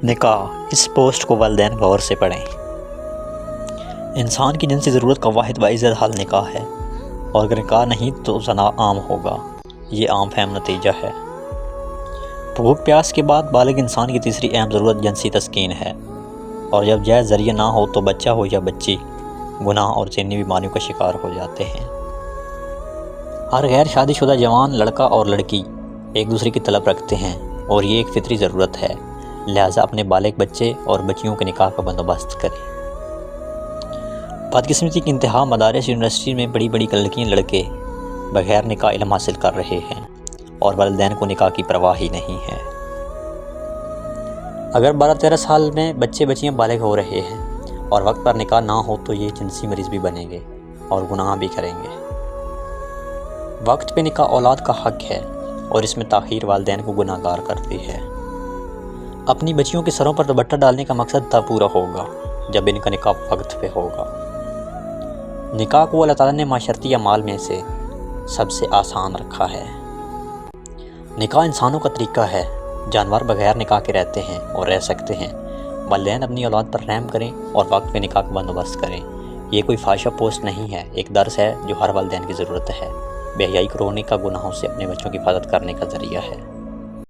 نکاح، اس پوسٹ کو والدین غور سے پڑھیں۔ انسان کی جنسی ضرورت کا واحد واضح حل نکاح ہے، اور اگر نکاح نہیں تو زنا عام ہوگا۔ یہ عام فہم نتیجہ ہے۔ بھوک پیاس کے بعد بالغ انسان کی تیسری اہم ضرورت جنسی تسکین ہے، اور جب جائز ذریعہ نہ ہو تو بچہ ہو یا بچی گناہ اور ذہنی بیماریوں کا شکار ہو جاتے ہیں۔ ہر غیر شادی شدہ جوان لڑکا اور لڑکی ایک دوسرے کی طلب رکھتے ہیں، اور یہ ایک فطری ضرورت ہے، لہٰذا اپنے بالغ بچے اور بچیوں کے نکاح کا بندوبست کریں۔ بدقسمتی کی انتہا مدارس یونیورسٹی میں بڑی بڑی لڑکیاں لڑکے بغیر نکاح علم حاصل کر رہے ہیں، اور والدین کو نکاح کی پرواہ ہی نہیں ہے۔ اگر 12-13 سال میں بچے بچیاں بالغ ہو رہے ہیں اور وقت پر نکاح نہ ہو تو یہ جنسی مریض بھی بنیں گے اور گناہ بھی کریں گے۔ وقت پہ نکاح اولاد کا حق ہے، اور اس میں تاخیر والدین کو گناہ گار کرتی ہے۔ اپنی بچیوں کے سروں پر دوپٹہ ڈالنے کا مقصد تب پورا ہوگا جب ان کا نکاح وقت پہ ہوگا۔ نکاح کو اللہ تعالیٰ نے معاشرتی اعمال میں سے سب سے آسان رکھا ہے۔ نکاح انسانوں کا طریقہ ہے، جانور بغیر نکاح کے رہتے ہیں اور رہ سکتے ہیں۔ والدین اپنی اولاد پر رحم کریں اور وقت پہ نکاح کا بندوبست کریں۔ یہ کوئی فحاشہ پوسٹ نہیں ہے، ایک درس ہے جو ہر والدین کی ضرورت ہے۔ بے حیائی کو روکنے کا گناہوں سے اپنے بچوں کی حفاظت کرنے کا ذریعہ ہے۔